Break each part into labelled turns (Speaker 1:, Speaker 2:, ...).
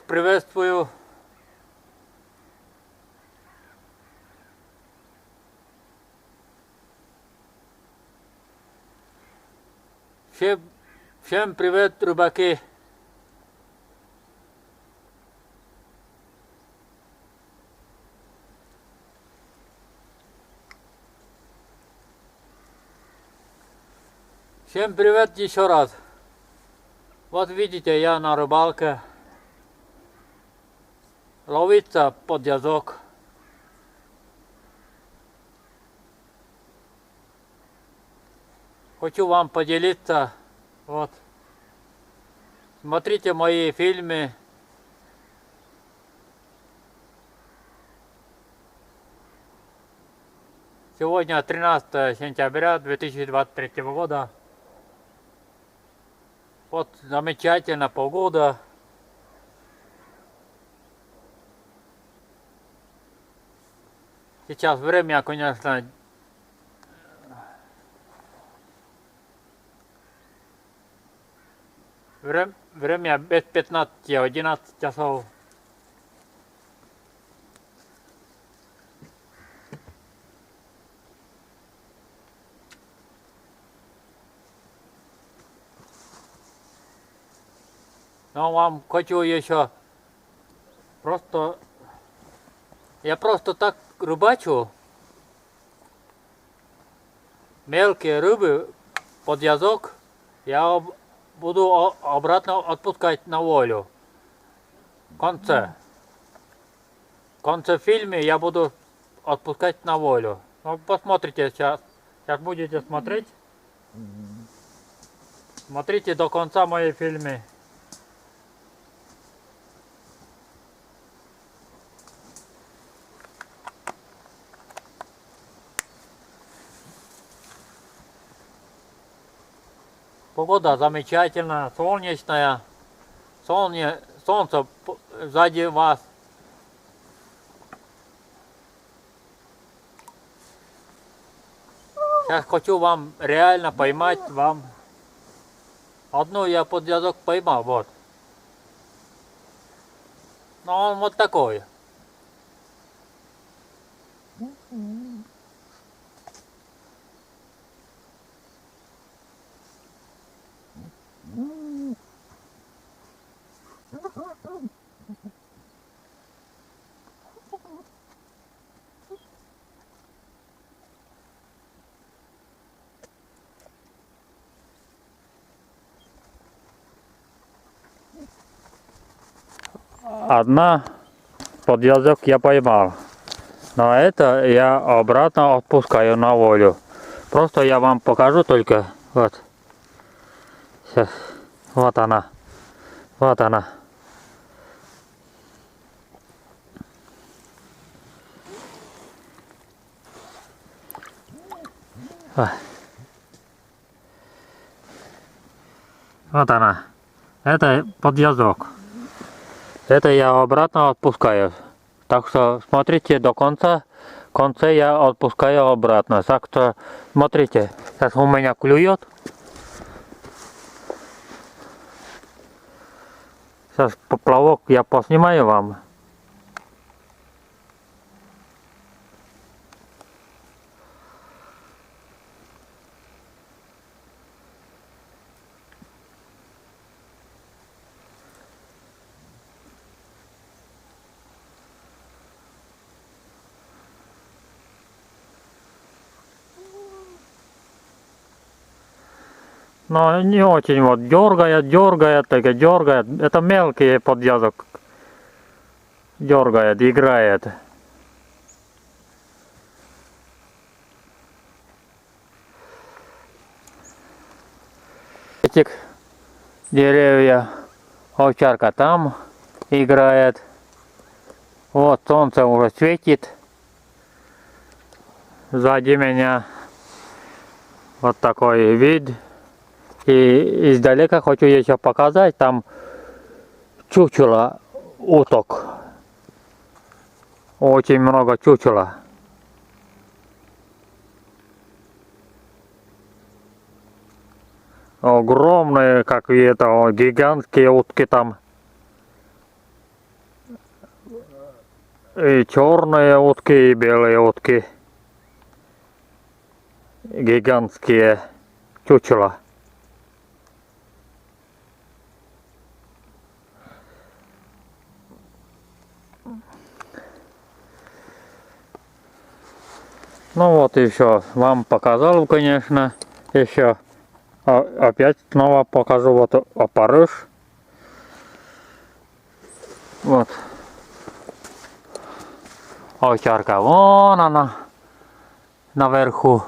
Speaker 1: приветствую. Всем привет, рыбаки. Всем привет еще раз. Вот видите, я на рыбалке. Ловится подъязок. Хочу вам поделиться. Вот. Смотрите мои фильмы. Сегодня 13 сентября 2023 года. Вот замечательная погода. Сейчас время, конечно, время без 15-11 часов. Но вам хочу еще я просто так рыбачу. Мелкие рыбы под язык я буду обратно отпускать на волю. В конце фильма я буду отпускать на волю. Ну, посмотрите сейчас. Сейчас будете смотреть. Смотрите до конца мои фильмы. Погода замечательная, солнечная. Солнце сзади вас. Сейчас хочу вам реально поймать вам. Одну я под язык поймал, вот. Но он вот такой. Одна под язык я поймал. Но это я обратно отпускаю на волю. Просто я вам покажу только. Вот. Сейчас. Вот она. Вот она. Вот она. Это под язык. Это я обратно отпускаю. Так что смотрите до конца. В конце я отпускаю обратно. Так что смотрите. Сейчас у меня клюет. Сейчас поплавок я поснимаю вам. Но не очень вот дергает, только дергает. Это мелкий под язык. Дергает, играет. Этих деревья. Овчарка там играет. Вот солнце уже светит. Сзади меня вот такой вид. И издалека хочу еще показать, там чучело уток. Очень много чучела. Огромные, как это, гигантские утки там. и черные утки, и белые утки. Гигантские чучела. Ну вот еще вам показал, конечно, еще. Опять снова покажу вот опарыш. Вот. Овчарка, вон она наверху.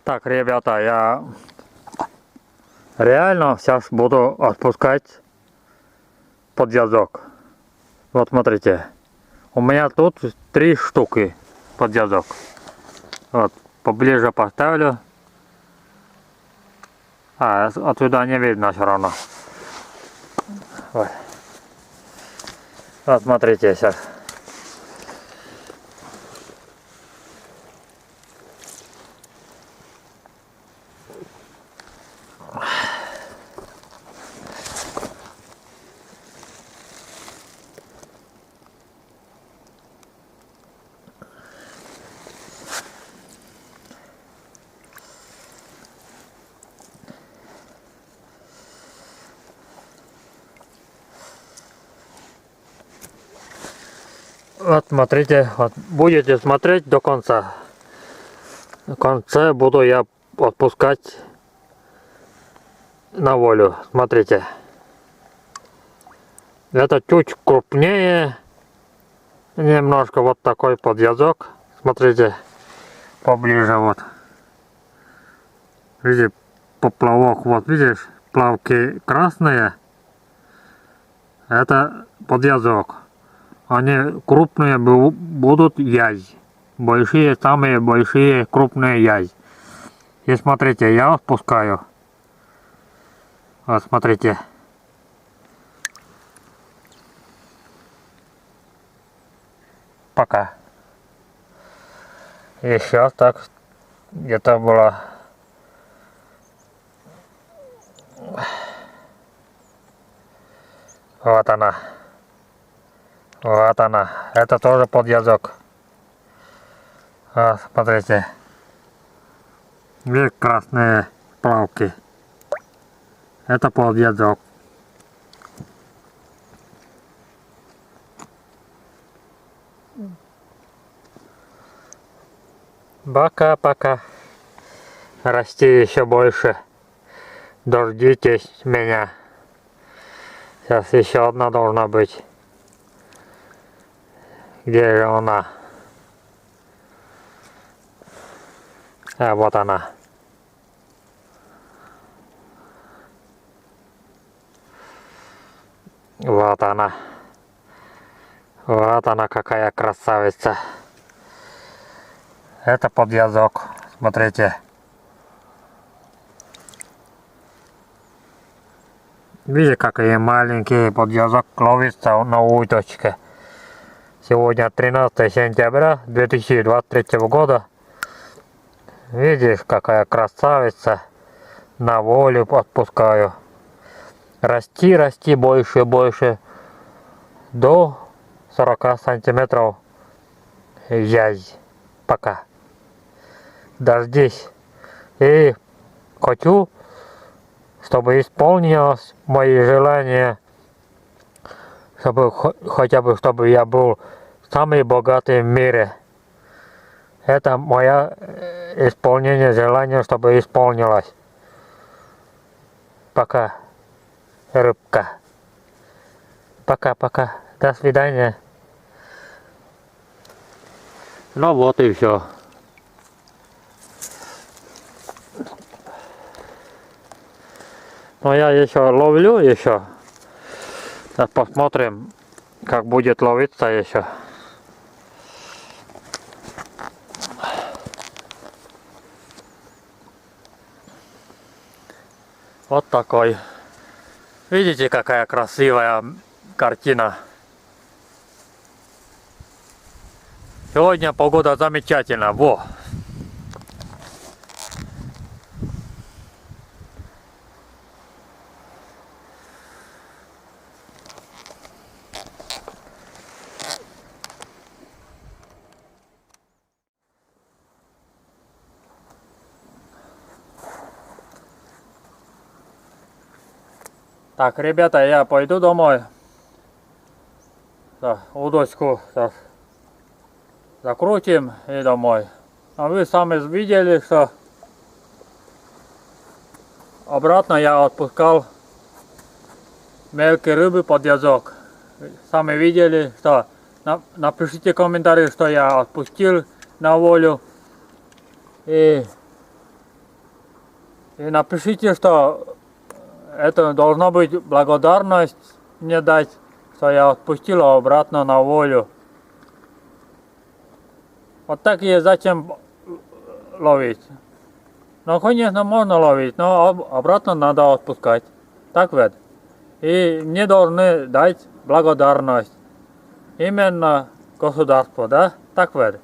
Speaker 1: Так, ребята, я реально сейчас буду отпускать подвязок. Вот смотрите, у меня тут 3 штуки подвязок. Вот, поближе поставлю. Отсюда не видно все равно. Вот, вот смотрите сейчас. Вот смотрите, вот, будете смотреть до конца. В конце буду я отпускать на волю. Смотрите. Это чуть крупнее. Немножко вот такой подвязок. Смотрите, поближе вот. Видите, поплавок, вот видишь, плавки красные. Это подвязок. Они крупные будут язь. Большие, самые большие крупные язь. И смотрите, я отпускаю. Вот смотрите. Пока. И сейчас так где-то было. Вот она. Вот она. Это тоже подвязок. Вот, смотрите. Видите, красные плавки. Это подвязок. Пока-пока. Расти еще больше. Дождитесь меня. Сейчас еще одна должна быть. Где же она? А вот она. Вот она. Вот она какая красавица. Это подвязок. Смотрите. Видите, какие маленькие подвязок ловится на удочке. Сегодня 13 сентября 2023 года. Видишь, какая красавица. На волю отпускаю. Расти, расти больше, больше. До 40 сантиметров язь. Пока. Дождись. И хочу, чтобы исполнилось мои желания. Чтобы хотя бы, чтобы я был самый богатый в мире. Это мое исполнение желания, чтобы исполнилось. Пока, рыбка. Пока-пока. До свидания. Ну вот и все. Но я еще ловлю еще. Сейчас посмотрим, как будет ловиться еще. Вот такой. Видите, какая красивая картина. Сегодня погода замечательная. Во! Так, ребята, я пойду домой. Так, удочку так, закрутим и домой. А вы сами видели, что обратно я отпускал мелкие рыбы под язык. Сами видели, что напишите комментарии, что я отпустил на волю. И напишите, что это должна быть благодарность мне дать, что я отпустил обратно на волю. Вот так и зачем ловить? Ну, конечно, можно ловить, но обратно надо отпускать. Так ведь? И мне должны дать благодарность. Именно государство, да? Так ведь?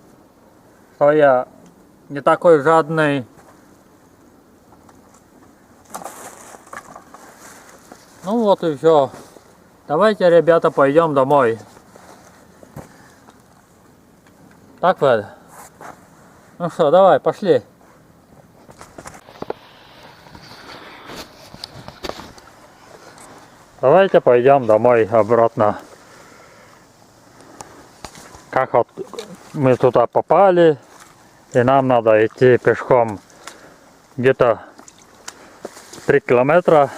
Speaker 1: Что я не такой жадный. Ну вот и все. Давайте, ребята, пойдем домой. Так ведь? Ну что, давай, пошли. Давайте пойдем домой обратно. Как вот мы туда попали, и нам надо идти пешком где-то 3 километра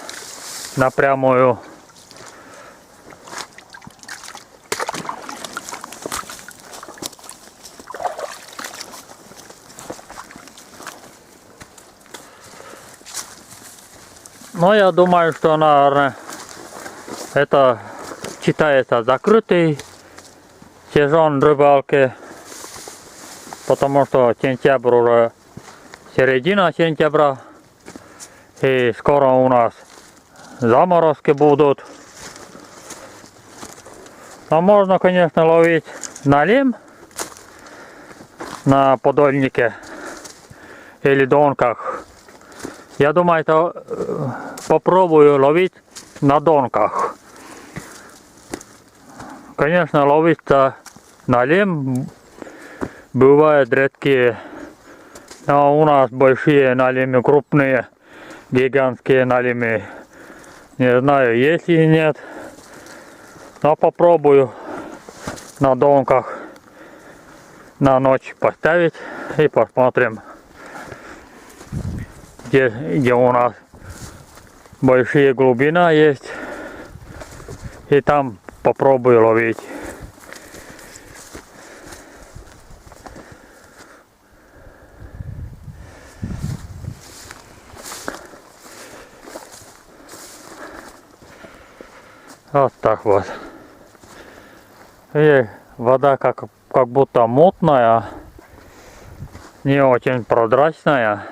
Speaker 1: напрямую. Но я думаю, что, наверное, это считается закрытый сезон рыбалки, потому что сентябрь уже середина сентября, и скоро у нас заморозки будут. Но можно, конечно, ловить налим на подольнике или донках. Я думаю, это попробую ловить на донках. Конечно, ловить-то налим бывают редкие, но у нас большие налимы, крупные, гигантские налимы. Не знаю, есть или нет, но попробую на донках на ночь поставить и посмотрим, где у нас большие глубина есть, и там попробую ловить. Вот так вот. И вода как будто мутная, не очень прозрачная.